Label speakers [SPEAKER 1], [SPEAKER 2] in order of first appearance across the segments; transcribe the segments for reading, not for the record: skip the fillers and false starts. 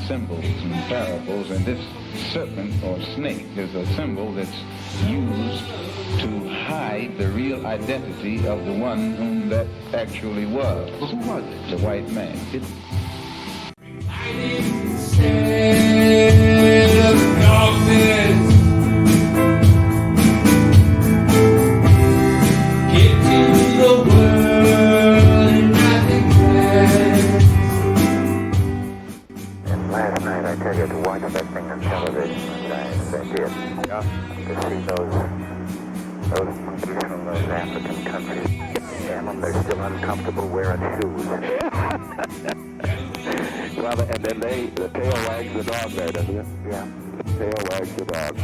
[SPEAKER 1] symbols and parables, and this serpent or snake is a symbol that's used to hide the real identity of the one whom that actually was. Well, who was it? The white man.
[SPEAKER 2] Last night, I tell you, to watch that thing on television, and I did. Yeah. To see those monkeys from those African countries. Damn them, they're still uncomfortable wearing shoes. Well, and then the tail wags the dog there, doesn't it? Yeah. The tail wags the dog.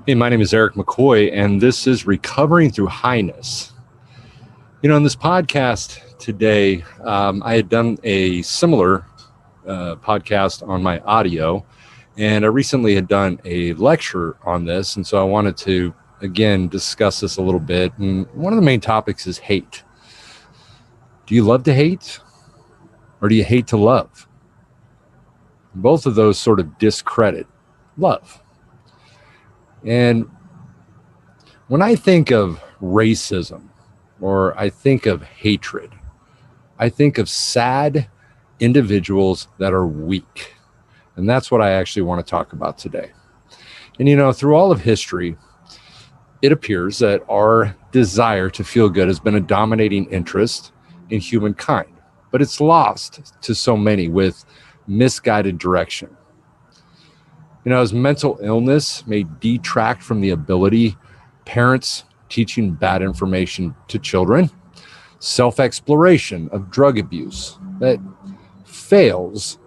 [SPEAKER 3] Hey, my name is Eric McCoy, and this is Recovering Through Highness. You know, in this podcast today, I had done a similar podcast on my audio, and I recently had done a lecture on this, and so I wanted to, again, discuss this a little bit. And one of the main topics is hate. Do you love to hate, or do you hate to love? Both of those sort of discredit love. And when I think of racism, or I think of hatred, I think of sad individuals that are weak. And that's what I actually want to talk about today. And, you know, through all of history, it appears that our desire to feel good has been a dominating interest in humankind, but it's lost to so many with misguided direction. You know, as mental illness may detract from the ability, parents teaching bad information to children, self-exploration of drug abuse that fails,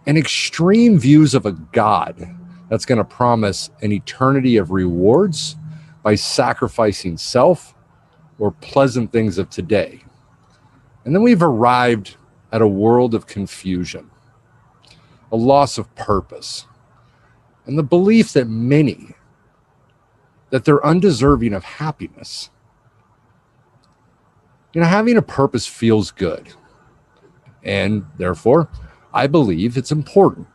[SPEAKER 3] and extreme views of a God that's going to promise an eternity of rewards by sacrificing self or pleasant things of today. And then we've arrived at a world of confusion, a loss of purpose, and the belief that many, that they're undeserving of happiness. You know, having a purpose feels good. And therefore, I believe it's important,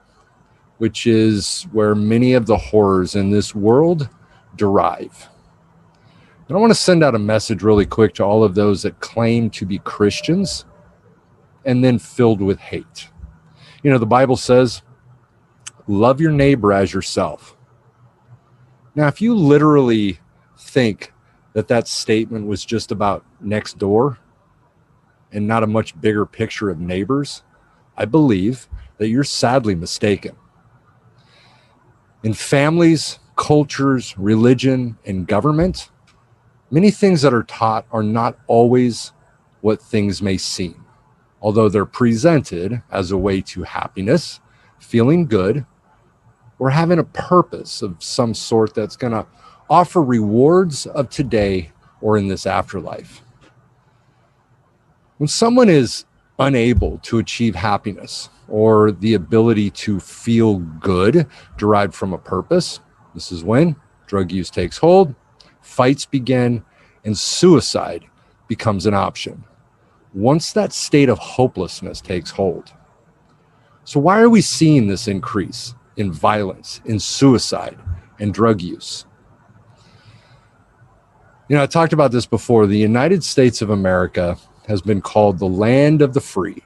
[SPEAKER 3] which is where many of the horrors in this world derive. And I want to send out a message really quick to all of those that claim to be Christians and then filled with hate. You know, the Bible says, love your neighbor as yourself. Now, if you literally think that that statement was just about next door and not a much bigger picture of neighbors, I believe that you're sadly mistaken. In families, cultures, religion, and government, many things that are taught are not always what things may seem, although they're presented as a way to happiness, feeling good, or having a purpose of some sort that's going to offer rewards of today or in this afterlife. When someone is unable to achieve happiness or the ability to feel good derived from a purpose, this is when drug use takes hold, fights begin, and suicide becomes an option. Once that state of hopelessness takes hold. So why are we seeing this increase in violence, in suicide, and drug use? You know, I talked about this before. The United States of America has been called the land of the free,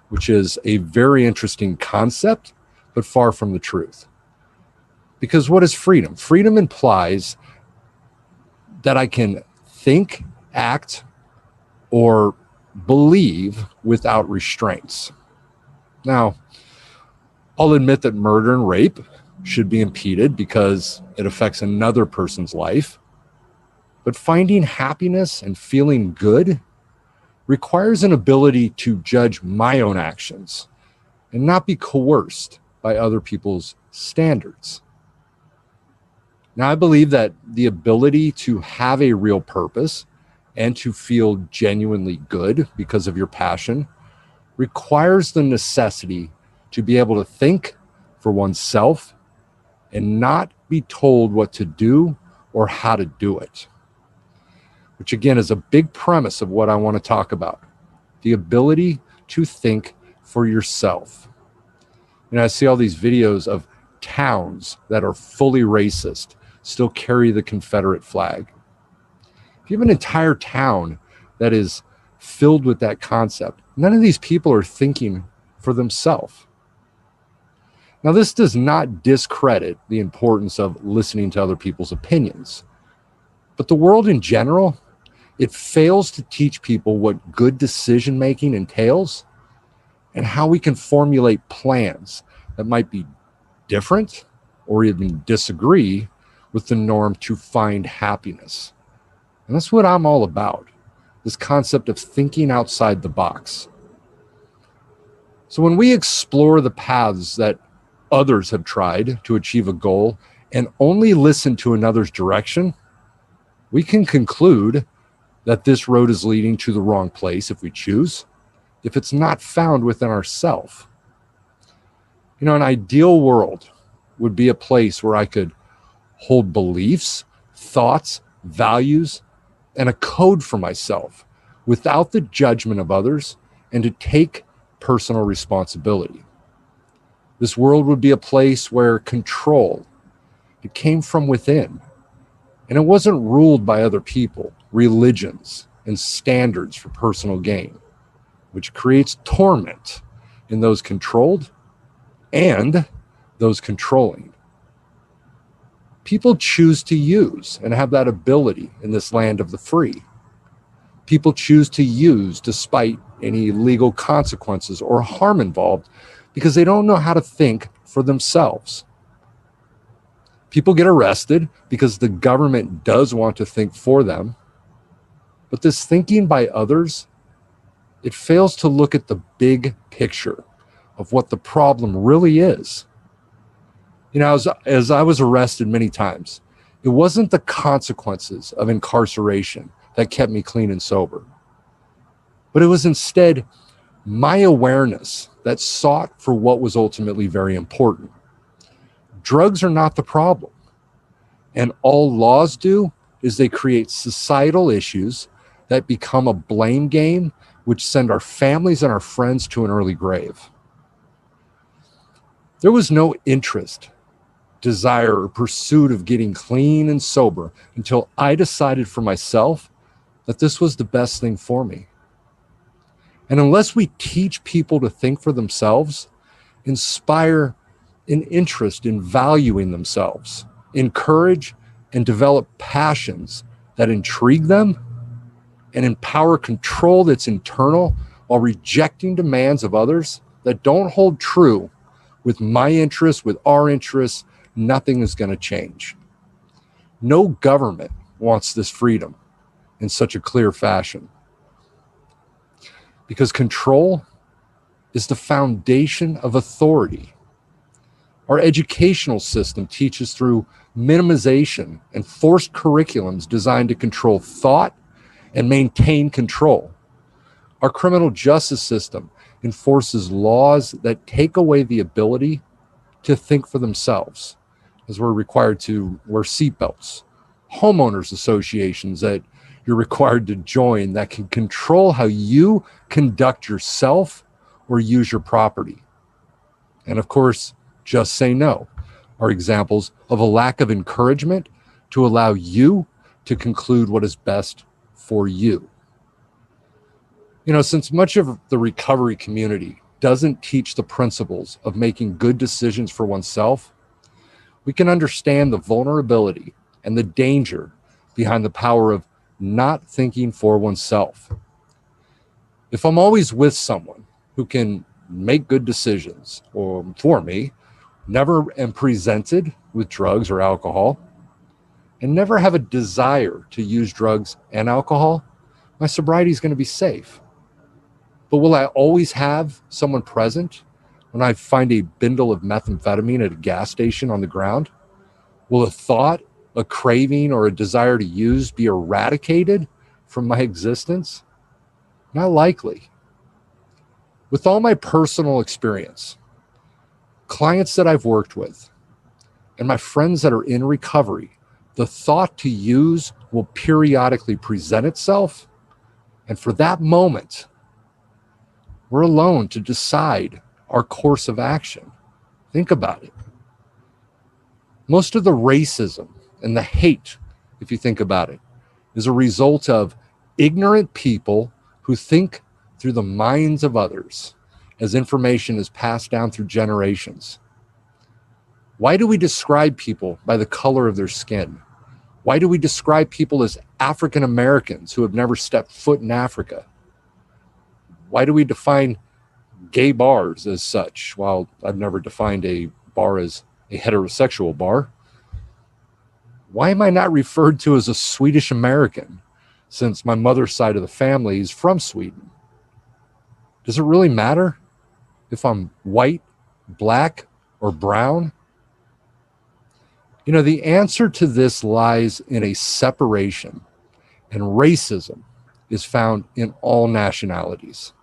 [SPEAKER 3] which is a very interesting concept, but far from the truth. Because what is freedom? Freedom implies that I can think, act, or believe without restraints. Now, I'll admit that murder and rape should be impeded because it affects another person's life. But finding happiness and feeling good requires an ability to judge my own actions and not be coerced by other people's standards. Now, I believe that the ability to have a real purpose and to feel genuinely good because of your passion requires the necessity to be able to think for oneself and not be told what to do or how to do it, which again is a big premise of what I want to talk about: the ability to think for yourself. And I see all these videos of towns that are fully racist still carry the Confederate flag. If you have an entire town that is filled with that concept, none of these people are thinking for themselves. Now, this does not discredit the importance of listening to other people's opinions, but the world in general, it fails to teach people what good decision making entails and how we can formulate plans that might be different or even disagree with the norm to find happiness. And that's what I'm all about, this concept of thinking outside the box. So when we explore the paths that others have tried to achieve a goal and only listen to another's direction, we can conclude that this road is leading to the wrong place if we choose, if it's not found within ourselves. You know, an ideal world would be a place where I could hold beliefs, thoughts, values, and a code for myself without the judgment of others, and to take personal responsibility. This world would be a place where control, it came from within, and it wasn't ruled by other people, religions, and standards for personal gain, which creates torment in those controlled and those controlling. People choose to use and have that ability in this land of the free. People choose to use despite any legal consequences or harm involved because they don't know how to think for themselves. People get arrested because the government does want to think for them. But this thinking by others, it fails to look at the big picture of what the problem really is. You know, as I was arrested many times, it wasn't the consequences of incarceration that kept me clean and sober, but it was instead my awareness that sought for what was ultimately very important. Drugs are not the problem, and all laws do is they create societal issues that become a blame game, which send our families and our friends to an early grave. There was no interest, desire, or pursuit of getting clean and sober until I decided for myself that this was the best thing for me. And unless we teach people to think for themselves, inspire an interest in valuing themselves, encourage and develop passions that intrigue them, and empower control that's internal while rejecting demands of others that don't hold true with my interests, with our interests, nothing is going to change. No government wants this freedom in such a clear fashion, because control is the foundation of authority. Our educational system teaches through minimization and forced curriculums designed to control thought and maintain control. Our criminal justice system enforces laws that take away the ability to think for themselves, as we're required to wear seatbelts, homeowners associations that you're required to join that can control how you conduct yourself or use your property. And of course, just say no are examples of a lack of encouragement to allow you to conclude what is best for you. You know, since much of the recovery community doesn't teach the principles of making good decisions for oneself, we can understand the vulnerability and the danger behind the power of not thinking for oneself. If I'm always with someone who can make good decisions or for me, never am presented with drugs or alcohol, and never have a desire to use drugs and alcohol, my sobriety is going to be safe. But will I always have someone present when I find a bindle of methamphetamine at a gas station on the ground? Will a thought, a craving, or a desire to use be eradicated from my existence? Not likely. With all my personal experience, clients that I've worked with, and my friends that are in recovery, The thought to use will periodically present itself, and for that moment, we're alone to decide our course of action. Think about it. Most of the racism and the hate, if you think about it, is a result of ignorant people who think through the minds of others as information is passed down through generations. Why do we describe people by the color of their skin? Why do we describe people as African Americans who have never stepped foot in Africa? Why do we define gay bars as such, while I've never defined a bar as a heterosexual bar? Why am I not referred to as a Swedish American, since my mother's side of the family is from Sweden? Does it really matter if I'm white, black, or brown? The answer to this lies in a separation, and racism is found in all nationalities.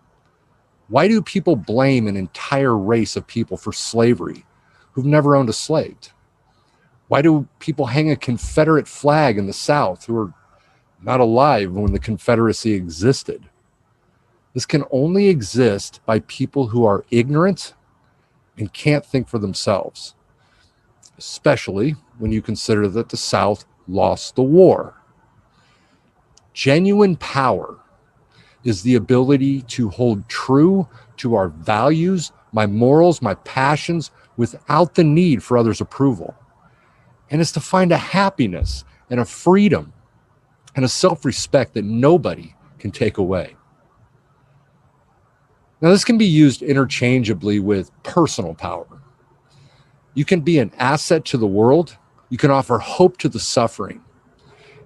[SPEAKER 3] Why do people blame an entire race of people for slavery who've never owned a slave? Why do people hang a Confederate flag in the South who are not alive when the Confederacy existed? This can only exist by people who are ignorant and can't think for themselves, especially when you consider that the South lost the war. Genuine power is the ability to hold true to our values, my morals, my passions, without the need for others' approval. And it's to find a happiness and a freedom and a self-respect that nobody can take away. Now, this can be used interchangeably with personal power. You can be an asset to the world, you can offer hope to the suffering,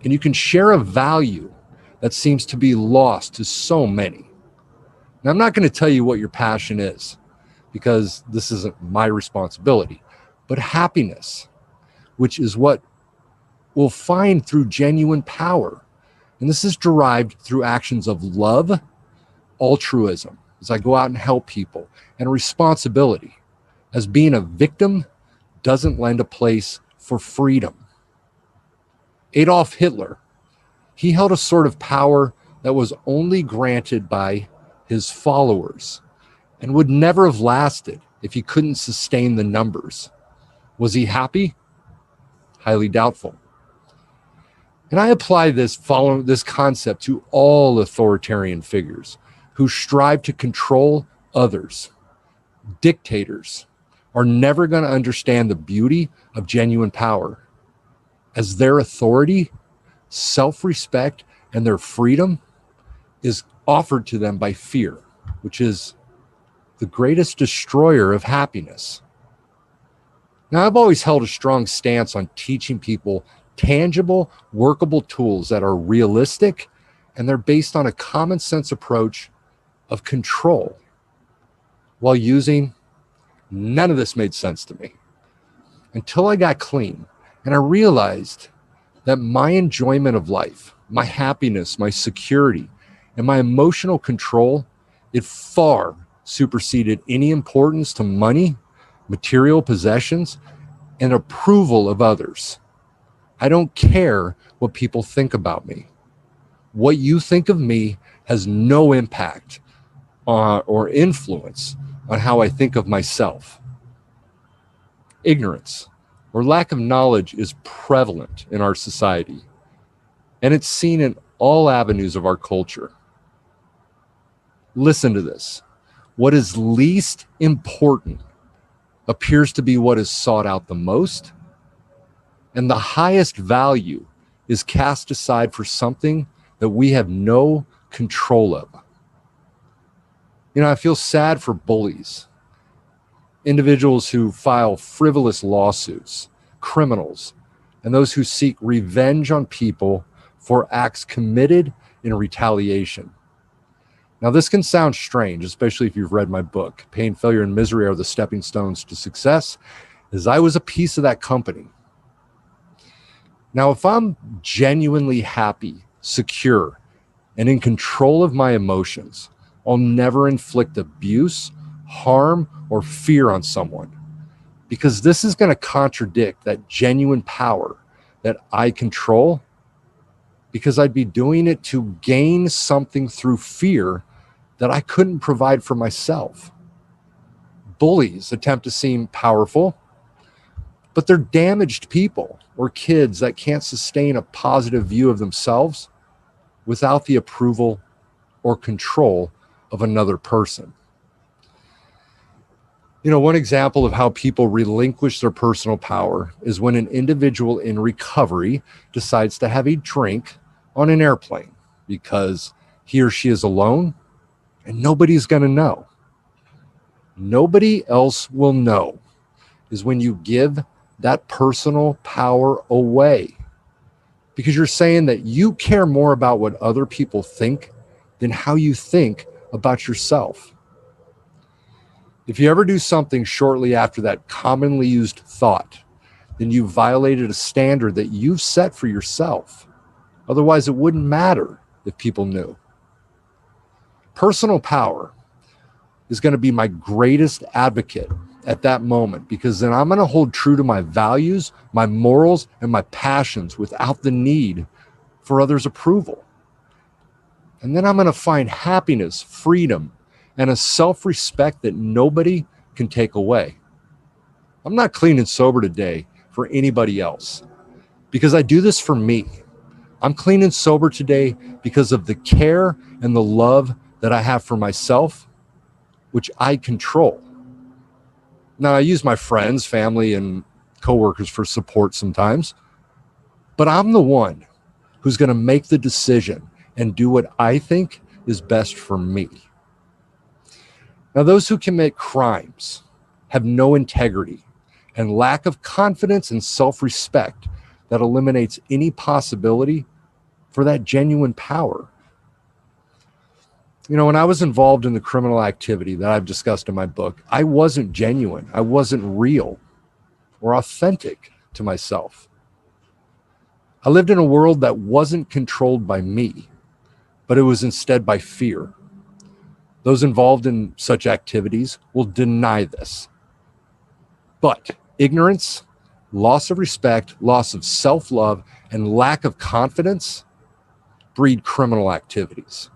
[SPEAKER 3] and you can share a value that seems to be lost to so many. Now, I'm not going to tell you what your passion is, because this isn't my responsibility, but happiness, which is what we'll find through genuine power. And this is derived through actions of love, altruism, as I go out and help people, and responsibility, as being a victim doesn't lend a place for freedom. Adolf Hitler, he held a sort of power that was only granted by his followers and would never have lasted if he couldn't sustain the numbers. Was he happy? Highly doubtful. And I apply this concept to all authoritarian figures who strive to control others. Dictators are never going to understand the beauty of genuine power, as their authority, self-respect, and their freedom is offered to them by fear, which is the greatest destroyer of happiness. Now, I've always held a strong stance on teaching people tangible, workable tools that are realistic, and they're based on a common sense approach of control. While none of this made sense to me until I got clean and I realized that my enjoyment of life, my happiness, my security, and my emotional control, it far superseded any importance to money, material possessions, and approval of others. I don't care what people think about me. What you think of me has no impact or influence on how I think of myself. Ignorance or lack of knowledge is prevalent in our society, and it's seen in all avenues of our culture. Listen to this. What is least important appears to be what is sought out the most, and the highest value is cast aside for something that we have no control of. I feel sad for bullies, individuals who file frivolous lawsuits, criminals, and those who seek revenge on people for acts committed in retaliation. Now, this can sound strange, especially if you've read my book, Pain, Failure, and Misery Are the Stepping Stones to Success, as I was a piece of that company. Now, if I'm genuinely happy, secure, and in control of my emotions, I'll never inflict abuse, harm, or fear on someone, because this is going to contradict that genuine power that I control, because I'd be doing it to gain something through fear that I couldn't provide for myself. Bullies attempt to seem powerful, but they're damaged people or kids that can't sustain a positive view of themselves without the approval or control of another person. One example of how people relinquish their personal power is when an individual in recovery decides to have a drink on an airplane because he or she is alone and nobody's going to know. Nobody else will know is when you give that personal power away, because you're saying that you care more about what other people think than how you think about yourself. If you ever do something shortly after that commonly used thought, then you violated a standard that you've set for yourself. Otherwise, it wouldn't matter if people knew. Personal power is going to be my greatest advocate at that moment, because then I'm going to hold true to my values, my morals, and my passions without the need for others' approval. And then I'm going to find happiness, freedom, and a self-respect that nobody can take away. I'm not clean and sober today for anybody else, because I do this for me. I'm clean and sober today because of the care and the love that I have for myself, which I control. Now, I use my friends, family, and coworkers for support sometimes, but I'm the one who's going to make the decision and do what I think is best for me. Now, those who commit crimes have no integrity and lack of confidence and self-respect that eliminates any possibility for that genuine power. When I was involved in the criminal activity that I've discussed in my book, I wasn't genuine. I wasn't real or authentic to myself. I lived in a world that wasn't controlled by me, but it was instead by fear. Those involved in such activities will deny this. But ignorance, loss of respect, loss of self-love, and lack of confidence breed criminal activities.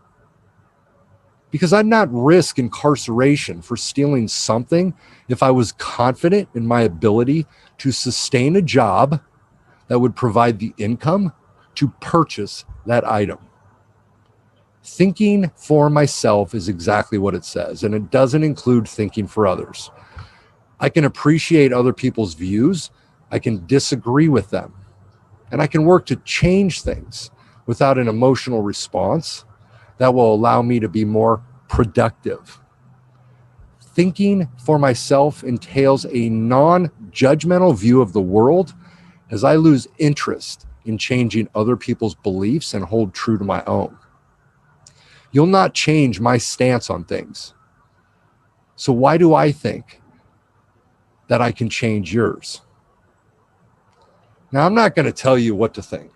[SPEAKER 3] Because I'd not risk incarceration for stealing something if I was confident in my ability to sustain a job that would provide the income to purchase that item. Thinking for myself is exactly what it says, and it doesn't include thinking for others. I can appreciate other people's views, I can disagree with them, and I can work to change things without an emotional response that will allow me to be more productive. Thinking for myself entails a non-judgmental view of the world as I lose interest in changing other people's beliefs and hold true to my own. You'll not change my stance on things. So why do I think that I can change yours? Now, I'm not going to tell you what to think,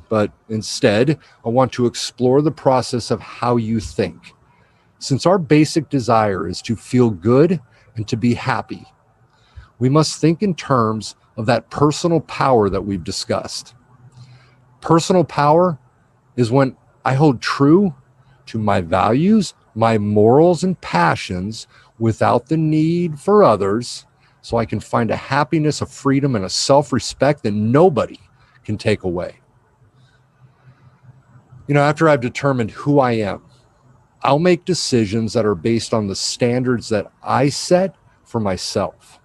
[SPEAKER 3] but instead, I want to explore the process of how you think. Since our basic desire is to feel good and to be happy, we must think in terms of that personal power that we've discussed. Personal power is when I hold true to my values, my morals, and passions without the need for others, so I can find a happiness, a freedom, and a self-respect that nobody can take away. After I've determined who I am, I'll make decisions that are based on the standards that I set for myself.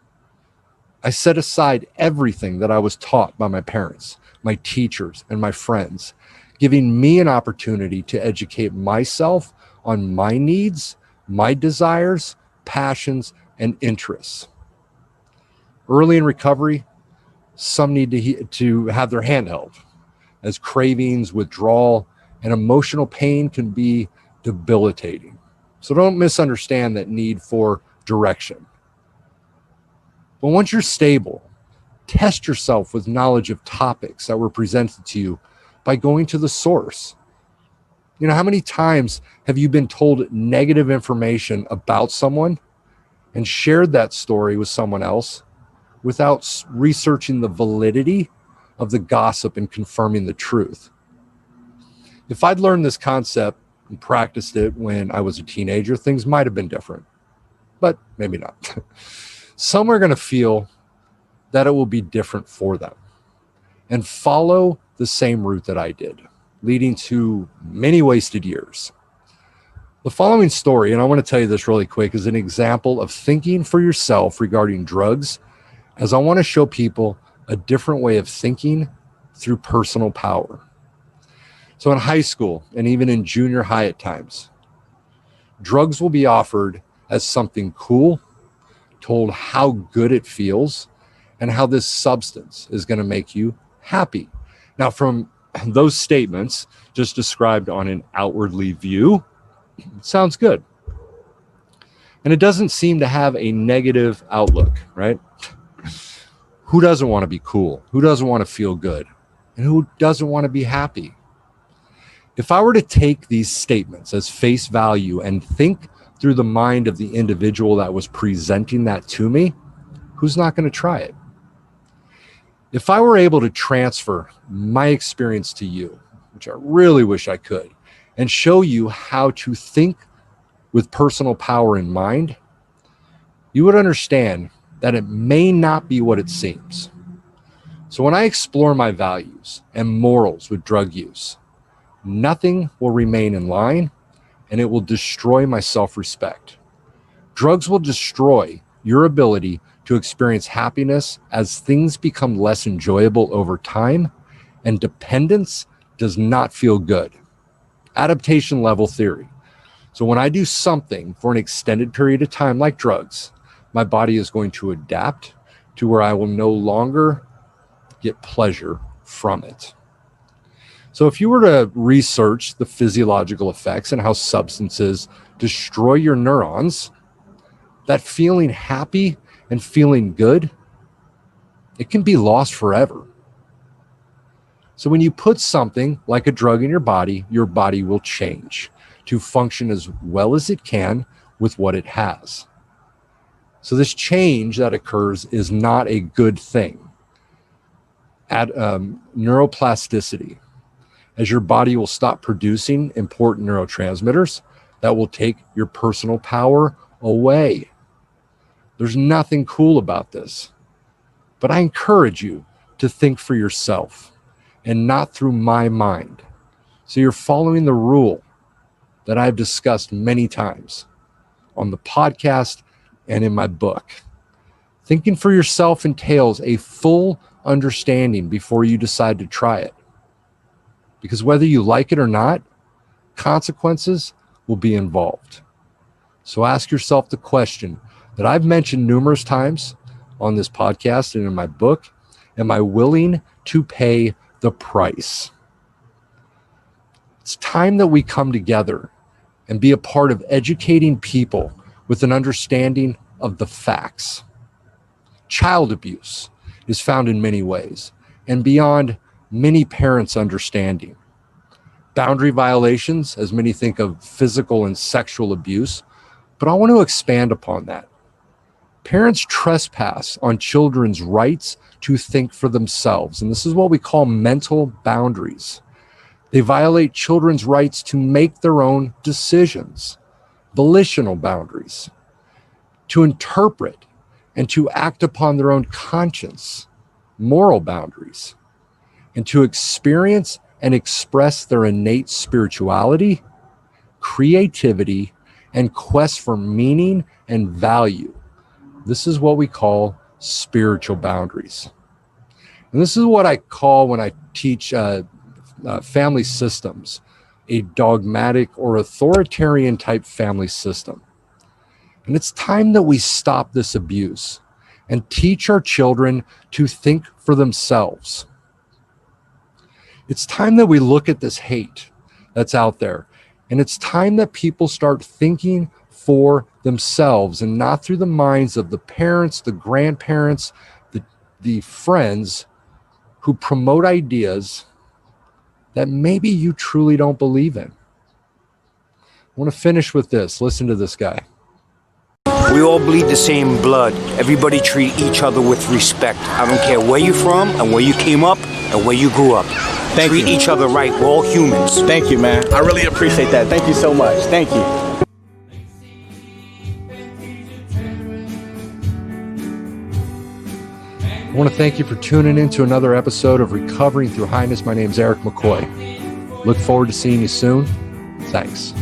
[SPEAKER 3] I set aside everything that I was taught by my parents, my teachers, and my friends, giving me an opportunity to educate myself on my needs, my desires, passions, and interests. Early in recovery, some need to have their hand held, as cravings, withdrawal, and emotional pain can be debilitating. So don't misunderstand that need for direction. But once you're stable, test yourself with knowledge of topics that were presented to you by going to the source. How many times have you been told negative information about someone and shared that story with someone else without researching the validity of the gossip and confirming the truth. If I'd learned this concept and practiced it when I was a teenager, things might have been different, but maybe not. Some are going to feel that it will be different for them and follow the same route that I did, leading to many wasted years. The following story, and I want to tell you this really quick, is an example of thinking for yourself regarding drugs, as I want to show people a different way of thinking through personal power. So in high school and even in junior high at times, drugs will be offered as something cool, told how good it feels, and how this substance is going to make you happy. Now, from those statements just described on an outwardly view, it sounds good. And it doesn't seem to have a negative outlook, right? Who doesn't want to be cool? Who doesn't want to feel good? And who doesn't want to be happy? If I were to take these statements as face value and think through the mind of the individual that was presenting that to me, who's not going to try it? If I were able to transfer my experience to you, which I really wish I could, and show you how to think with personal power in mind, you would understand that it may not be what it seems. So when I explore my values and morals with drug use, nothing will remain in line, and it will destroy my self-respect. Drugs will destroy your ability to experience happiness as things become less enjoyable over time, and dependence does not feel good. Adaptation level theory. So when I do something for an extended period of time, like drugs, my body is going to adapt to where I will no longer get pleasure from it. So if you were to research the physiological effects and how substances destroy your neurons, that feeling happy and feeling good, it can be lost forever. So when you put something like a drug in your body will change to function as well as it can with what it has. So this change that occurs is not a good thing. Neuroplasticity, as your body will stop producing important neurotransmitters that will take your personal power away. There's nothing cool about this, but I encourage you to think for yourself and not through my mind. So you're following the rule that I've discussed many times on the podcast and in my book. Thinking for yourself entails a full understanding before you decide to try it. Because whether you like it or not, consequences will be involved. So ask yourself the question that I've mentioned numerous times on this podcast and in my book: am I willing to pay the price? It's time that we come together and be a part of educating people with an understanding of the facts. Child abuse is found in many ways and beyond many parents' understanding. Boundary violations, as many think of physical and sexual abuse, but I want to expand upon that. Parents trespass on children's rights to think for themselves, and this is what we call mental boundaries. They violate children's rights to make their own decisions, volitional boundaries, to interpret and to act upon their own conscience, moral boundaries, and to experience and express their innate spirituality, creativity, and quest for meaning and value. This is what we call spiritual boundaries. And this is what I call, when I teach family systems, a dogmatic or authoritarian type family system. And it's time that we stop this abuse and teach our children to think for themselves. It's time that we look at this hate that's out there. And it's time that people start thinking for themselves and not through the minds of the parents, the grandparents, the friends who promote ideas that maybe you truly don't believe in. I want to finish with this. Listen to this guy.
[SPEAKER 4] We all bleed the same blood. Everybody treat each other with respect. I don't care where you're from and where you came up. and where you grew up. Treat each other right. We're all humans.
[SPEAKER 5] Thank you, man. I really appreciate that. Thank you so much. Thank you.
[SPEAKER 3] I want to thank you for tuning in to another episode of Recovering Through Highness. My name is Eric McCoy. Look forward to seeing you soon. Thanks.